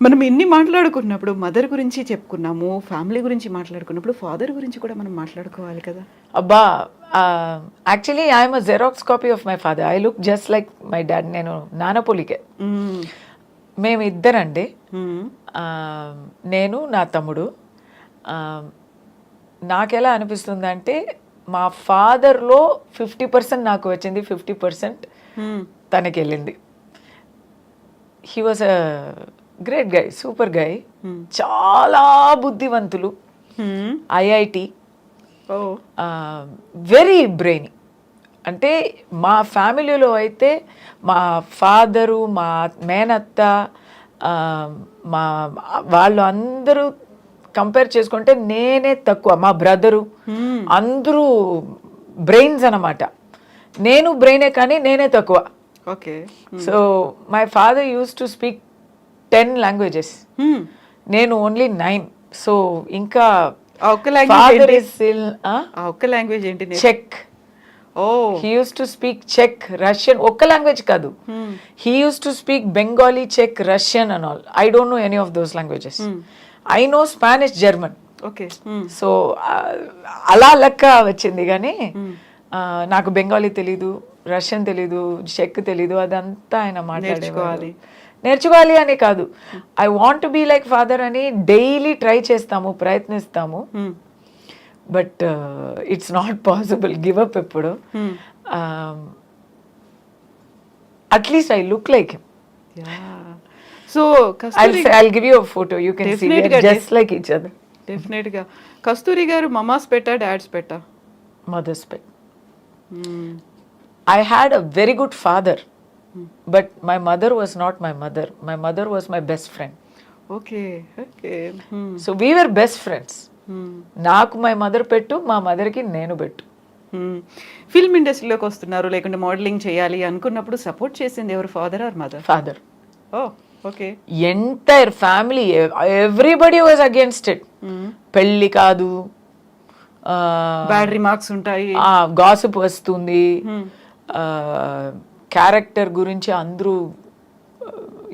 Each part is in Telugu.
మనం ఇన్ని మాట్లాడుకున్నప్పుడు మదర్ గురించి చెప్పుకున్నాము, ఫ్యామిలీ గురించి మాట్లాడుకున్నప్పుడు ఫాదర్ గురించి కూడా మనం మాట్లాడుకోవాలి కదా. అబ్బా, actually I'm a xerox copy of my father. I look just like my dad. నేను నానపోలికే. మేము ఇద్దరండి, నేను నా తమ్ముడు. నాకెలా అనిపిస్తుందంటే మా ఫాదర్లో 50% నాకు వచ్చింది, 50% తనకి వెళ్ళింది. He was a great guy, super guy, చాలా బుద్ధివంతులు, ఐఐటి, వెరీ బ్రెయినీ. అంటే మా ఫ్యామిలీలో అయితే మా ఫాదరు, మా మేనత్త, మా వాళ్ళు అందరూ కంపేర్ చేసుకుంటే నేనే తక్కువ. మా బ్రదరు అందరూ బ్రెయిన్స్ అన్నమాట. నేను బ్రెయినే కానీ నేనే తక్కువ. Okay. So my father use to speak 10 languages. నేను ఓన్లీ 9. సో ఇంకా ఒక్క లాంగ్వేజ్ ఏంటి? చెక్. He used to speak Czech, Russian. ఒక్క లాంగ్వేజ్ కాదు. He used to speak Bengali, Czech, Russian and all. I don't know any of those languages. I know Spanish, German. Okay. So అలా లెక్క వచ్చింది కానీ నాకు బెంగాలీ తెలీదు, రష్యన్ తెలీదు, చెక్ తెలీదు. అదంతా ఆయన మాట్లాడేవాళ్ళు. నేర్చుకోవాలి అని కాదు, I want to be like father అని డైలీ ట్రై చేస్తాము, ప్రయత్నిస్తాము. But it's not possible. Give up ఎప్పుడు. At least I look like him. So I'll give you a photo. You can see we are just like each other. Definite గా. కస్తూరి గారు మమాస్ పెట్టా, డాడ్స్ పెట్టా? Mother's pet. I had a very good father, but my mother was not my mother. My mother was my best friend. Okay. Okay. So we were best friends. నాకు మై మదర్ పెట్టు, మా మదర్కి నేను పెట్టు. ఫిల్మ్ ఇండస్ట్రీలోకి వస్తున్నారు, లేకుంటే మోడలింగ్ చేయాలి అనుకున్నప్పుడు సపోర్ట్ చేసింది ఎవరు, father or mother? Father. Oh okay. Entire family, everybody was against it. పెళ్ళి కాదు, బ్యాడ్ రిమార్క్స్ ఉంటాయి, గాసిప్ వస్తుంది, క్యారెక్టర్ గురించి అందరూ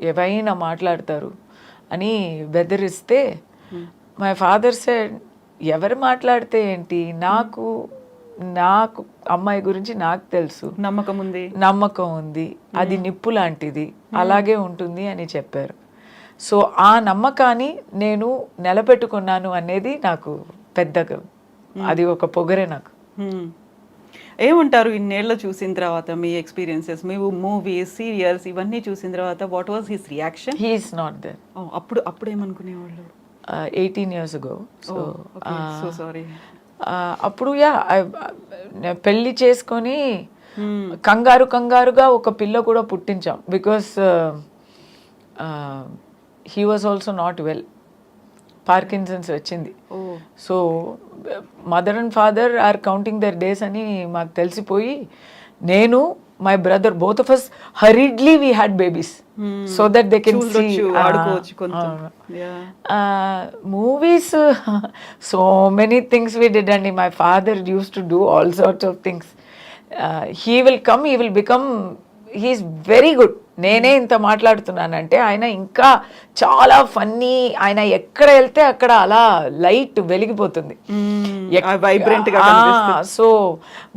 ఏవైనా మాట్లాడతారు అని బెదిరిస్తే మై ఫాదర్ సెడ్, ఎవరు మాట్లాడితే ఏంటి, నాకు అమ్మాయి గురించి నాకు తెలుసు, నమ్మకం ఉంది, అది నిప్పు లాంటిది, అలాగే ఉంటుంది అని చెప్పారు. సో ఆ నమ్మకాన్ని నేను నిలబెట్టుకున్నాను అనేది నాకు పెద్దగా, అది ఒక పొగరే నాకు. ఏమంటారు ఇన్నేళ్ళ చూసిన తర్వాత మీ ఎక్స్పీరియన్సెస్, మీ మూవీస్, సీరియల్స్ ఇవన్నీ చూసిన తర్వాత what was his reaction? He is not there. అప్పుడు ఏమనుకునేవాళ్ళు? 18 years ago. So sorry. అప్పుడు పెళ్ళి చేసుకొని కంగారుగా ఒక పిల్ల కూడా పుట్టించాం. Because he was also not well, Parkinson's వచ్చింది. So mother and father are counting their days అని మాకు తెలిసిపోయి, నేను my brother both of us hurriedly we had babies so that they can see movies. So many things we did అండి. My father use to do all sorts of things. He will become, he is very good. నేనే ఇంత మాట్లాడుతున్నానంటే ఆయన ఇంకా చాలా ఫన్నీ. ఆయన ఎక్కడ వెళ్తే అక్కడ అలా లైట్ వెలిగిపోతుంది, వైబ్రెంట్ గా. సో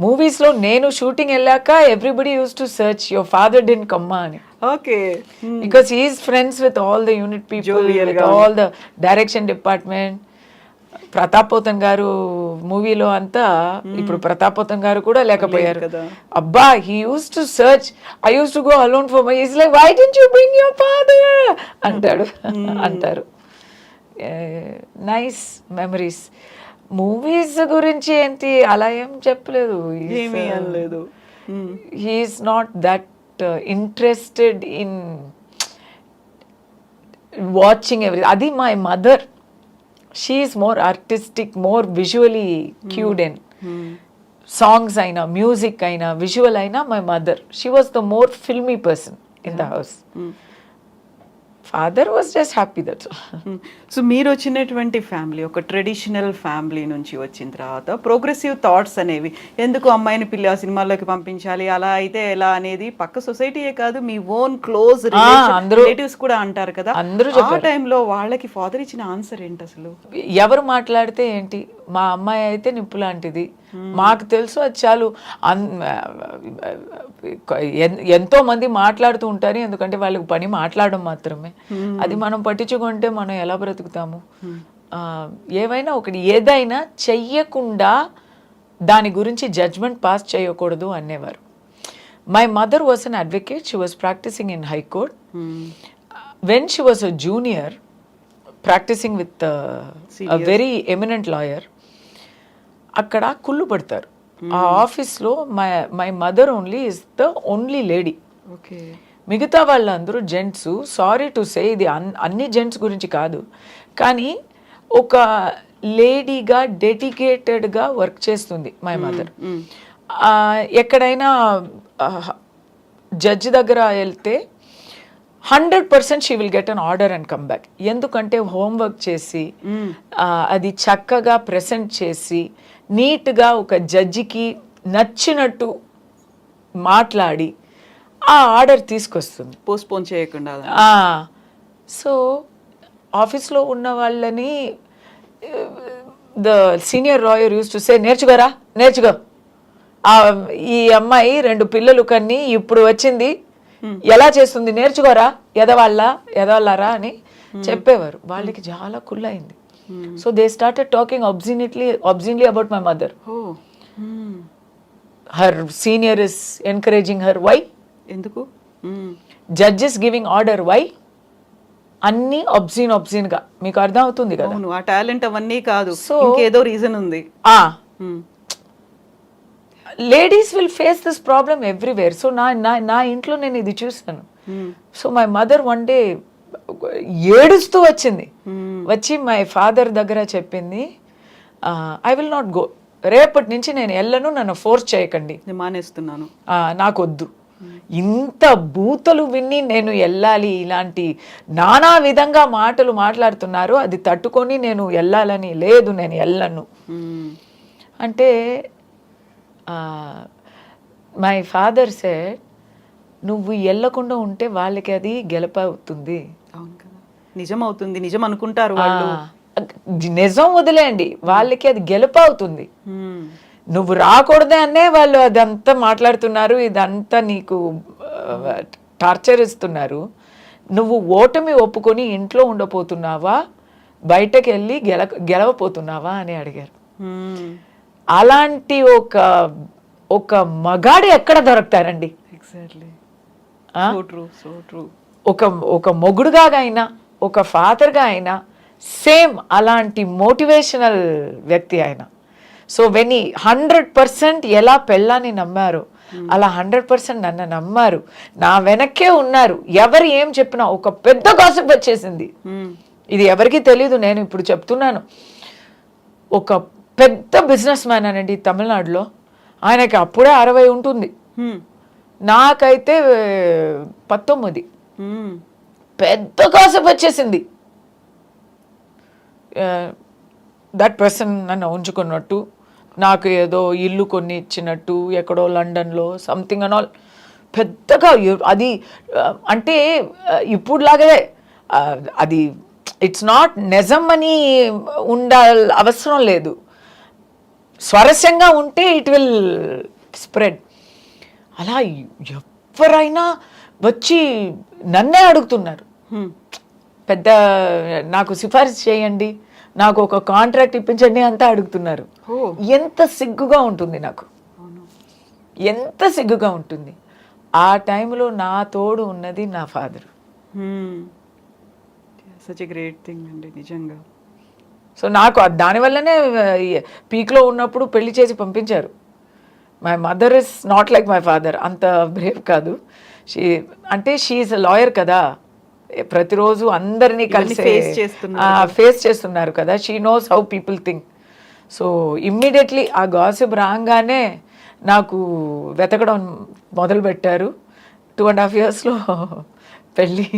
మూవీస్ లో నేను షూటింగ్ వెళ్ళాక everybody use to search your father didn't come అని. Okay. Because he is friends with all the unit people, with all the direction department. Pratap Pothen గారు మూవీలో అంతా, ఇప్పుడు ప్రతాప్ పోతన్ గారు కూడా లేకపోయారు. అబ్బా, he use to search. I use to go alone for my, is like why didn't you bring your father అంటారు. Nice memories. మూవీస్ గురించి ఏంటి అలా ఏం చెప్పలేదు. He is not that interested in watching every. అది my mother. She is more artistic, more visually cued in. Songs aina, music aina, visual aina, my mother. She was the more filmy person in the house. Father was just happy, that's. So మీరు వచ్చినటువంటి ఫ్యామిలీ ఒక ట్రెడిషనల్ ఫ్యామిలీ నుంచి వచ్చిన తర్వాత ప్రోగ్రెసివ్ థాట్స్ అనేవి, ఎందుకు అమ్మాయిని పిల్ల సినిమాల్లోకి పంపించాలి, అలా అయితే ఎలా అనేది పక్క సొసైటీయే కాదు మీ ఓన్ క్లోజ్ రిలేటివ్స్ కూడా అంటారు కదా, అందరూ ఆ టైంలో వాళ్ళకి ఫాదర్ ఇచ్చిన ఆన్సర్ ఏంటి అసలు? ఎవరు మాట్లాడితే ఏంటి, మా అమ్మాయి అయితే నిప్పు లాంటిది, మాకు తెలుసు అది చాలు. ఎంతో మంది మాట్లాడుతూ ఉంటారు, ఎందుకంటే వాళ్ళకి పని మాట్లాడడం మాత్రమే. అది మనం పట్టించుకుంటే మనం ఎలా బ్రతుకుతాము? ఏవైనా ఒకటి ఏదైనా చెయ్యకుండా దాని గురించి జడ్జ్మెంట్ పాస్ చేయకూడదు అనేవారు. My mother was an advocate, she was practising in high court. When she was a junior practising with a very eminent lawyer, అక్కడ కుళ్ళు పడతారు. ఆ ఆఫీస్లో my mother only is the only lady. మిగతా వాళ్ళందరూ జెంట్స్. సారీ టు సే, ఇది అన్ని జెంట్స్ గురించి కాదు, కానీ ఒక లేడీగా డెడికేటెడ్గా వర్క్ చేస్తుంది మై మదర్. ఎక్కడైనా జడ్జి దగ్గర వెళ్తే 100% she will get an order and come back. ఎందుకంటే హోంవర్క్ చేసి అది చక్కగా ప్రెజెంట్ చేసి నీట్గా ఒక జడ్జికి నచ్చినట్టు మాట్లాడి ఆ ఆర్డర్ తీసుకొస్తుంది, పోస్ట్పోన్ చేయకుండా. సో ఆఫీస్లో ఉన్న వాళ్ళని the senior lawyer use to say, నేర్చుకోరా నేర్చుకో, ఈ అమ్మాయి 2 పిల్లలు కన్ని ఇప్పుడు వచ్చింది, ఎలా చేస్తుంది నేర్చుకోరా, ఎదవాళ్ళరా అని చెప్పేవారు. వాళ్ళకి చాలా కుళ్ళయింది. So they started talking obscenely about my mother. Her senior is encouraging her. Why? ఎందుకు? Judges giving order. Why? అన్ని obscene గా. మీకు అర్థం అవుతుంది కదా? అవును, ఆ టాలెంట్ అవన్నీ కాదు, ఇంకేదో రీజన్ ఉంది. Ladies will face this problem everywhere. So నా ఇంట్లో నేను ఇది చూస్తాను. So my mother one day ఏడుస్తూ వచ్చింది, వచ్చి మై ఫాదర్ దగ్గర చెప్పింది, ఐ విల్ నాట్ గో, రేపటి నుంచి నేను వెళ్ళను, నన్ను ఫోర్స్ చేయకండి, మానేస్తున్నాను, నాకు వద్దు. ఇంత బూతులు విని నేను వెళ్ళాలి, ఇలాంటి నానా విధంగా మాటలు మాట్లాడుతున్నారు, అది తట్టుకొని నేను వెళ్ళాలని లేదు, నేను వెళ్ళను అంటే మై ఫాదర్ సెడ్, నువ్వు వెళ్ళకుండా ఉంటే వాళ్ళకి అది గెలపవుతుంది. అవును కదా, నిజం అవుతుంది, నిజం అనుకుంటారు వాళ్ళు. నిజం వదిలేండి, వాళ్ళకి అది గెలుపవుతుంది. నువ్వు రాకూడదే అనే వాళ్ళు అదంతా మాట్లాడుతున్నారు, ఇదంతా నీకు టార్చర్ ఇస్తున్నారు. నువ్వు ఓటమి ఒప్పుకొని ఇంట్లో ఉండపోతున్నావా, బయటకు వెళ్ళి గెలవపోతున్నావా అని అడిగారు. అలాంటి ఒక మగాడు ఎక్కడ దొరుకుతారండి? ఎగ్జాక్ట్లీ, ఒక మొగుడుగా అయినా ఒక ఫాదర్గా అయినా సేమ్ అలాంటి మోటివేషనల్ వ్యక్తి ఆయన. సో వెన్ 100% ఎలా పెళ్ళాన్ని నమ్మారు, అలా 100% నన్ను నమ్మారు, నా వెనక్కే ఉన్నారు. ఎవరు ఏం చెప్పినా ఒక పెద్ద గాసిప్ వచ్చేసింది, ఇది ఎవరికి తెలీదు, నేను ఇప్పుడు చెప్తున్నాను. ఒక పెద్ద బిజినెస్ మ్యాన్ అనండి తమిళనాడులో, ఆయనకి అప్పుడే 60 ఉంటుంది, నాకైతే 19. పెద్ద గాసిప్ వచ్చేసింది. దట్ పర్సన్ నన్ను ఉంచుకున్నట్టు, నాకు ఏదో ఇల్లు కొన్ని ఇచ్చినట్టు, ఎక్కడో లండన్లో సంథింగ్ అండ్ ఆల్. పెద్దగా అది అంటే ఇప్పుడులాగే అది ఇట్స్ నాట్ నిజం అని అవసరం లేదు. స్వరస్యంగా ఉంటే ఇట్ విల్ స్ప్రెడ్. అలా ఎవరైనా వచ్చి నన్నే అడుగుతున్నారు, పెద్ద నాకు సిఫారసు చేయండి, నాకు ఒక కాంట్రాక్ట్ ఇప్పించండి అంతా అడుగుతున్నారు. ఎంత సిగ్గుగా ఉంటుంది నాకు, ఎంత సిగ్గుగా ఉంటుంది. ఆ టైంలో నా తోడు ఉన్నది నా father. Such a great thing అండి నిజంగా. సో నాకు దానివల్లనే పీక్లో ఉన్నప్పుడు పెళ్లి చేసి పంపించారు. My mother is not like my father, అంత బ్రేవ్ కాదు. షీ ఈజ్ అ లాయర్ కదా, ప్రతిరోజు అందరినీ కలిసి ఫేస్ చేస్తున్నారు కదా, she knows how people think. So immediately ఆ గాసిప్ రాగానే నాకు వెతకడం మొదలుపెట్టారు. 2.5 yearsలో పెళ్ళి.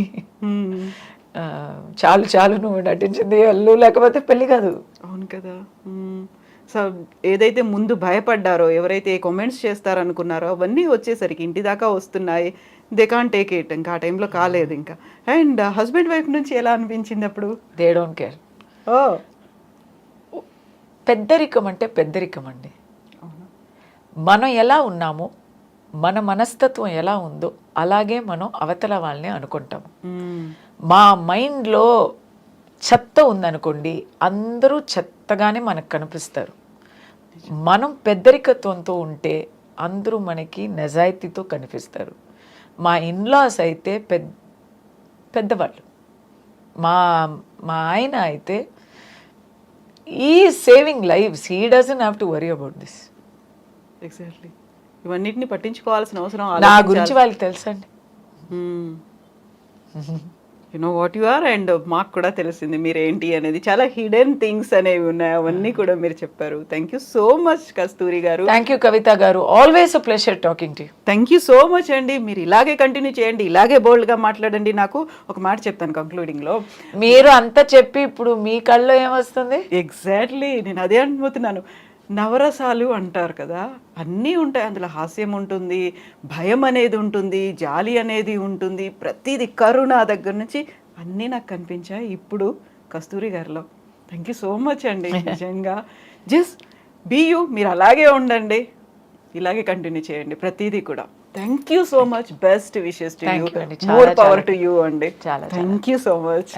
చాలు చాలు నువ్వు నటించింది వెళ్ళు లేకపోతే పెళ్లి కాదు. అవును కదా. సో ఏదైతే ముందు భయపడ్డారో, ఎవరైతే కామెంట్స్ చేస్తారనుకున్నారో అవన్నీ వచ్చేసరికి ఇంటి దాకా వస్తున్నాయి. They can't take it. ఇంకా ఆ టైంలో కాలేదు ఇంకా. అండ్ హస్బెండ్ వైఫ్ నుంచి ఎలా అనిపించింది అప్పుడు? They don't care. ఓ పెద్దరికం అంటే పెద్దరికం అండి. మనం ఎలా ఉన్నామో, మన మనస్తత్వం ఎలా ఉందో అలాగే మనం అవతల వాళ్ళని అనుకుంటాం. మా మైండ్లో చెత్త ఉందనుకోండి, అందరూ చెత్తగానే మనకు కనిపిస్తారు. మనం పెద్దరికత్వంతో ఉంటే అందరూ మనకి నిజాయితీతో కనిపిస్తారు. మా ఇన్లాస్ అయితే పెద్దవాళ్ళు. మా మా ఆయన అయితే ఈ saving lives, he doesn't have to worry about this. Exactly. ఇవన్నిటిని పట్టించుకోవాల్సిన అవసరం నా గురించి వాళ్ళకి తెలుసండి. You know what you are. And మాకు కూడా తెలిసింది మీరేంటి అనేది. చాలా హిడెన్ థింగ్స్ అనేవి ఉన్నాయి, అవన్నీ కూడా మీరు చెప్పారు. థ్యాంక్ యూ సో మచ్ కస్తూరి గారు. థ్యాంక్ యూ కవిత గారు. Always a pleasure talking to you. Thank you so much అండి. మీరు ఇలాగే కంటిన్యూ చేయండి, ఇలాగే బోల్డ్గా మాట్లాడండి. నాకు ఒక మాట చెప్తాను కంక్లూడింగ్లో. మీరు అంతా చెప్పి ఇప్పుడు మీ కళ్ళలో ఏమొస్తుంది? ఎగ్జాక్ట్లీ, నేను అదే అనుకుంటున్నాను. నవరసాలు అంటారు కదా, అన్నీ ఉంటాయి అందులో. హాస్యం ఉంటుంది, భయం అనేది ఉంటుంది, జాలి అనేది ఉంటుంది, ప్రతిదీ కరుణ దగ్గర నుంచి అన్నీ నాకు కనిపించాయి ఇప్పుడు కస్తూరి గారిలో. థ్యాంక్ యూ సో మచ్ అండి. నిజంగా జస్ట్ బీ యూ. మీరు అలాగే ఉండండి, ఇలాగే కంటిన్యూ చేయండి ప్రతిదీ కూడా. Thank you so much. Best wishes to you. More power to you అండి. Thank you so much.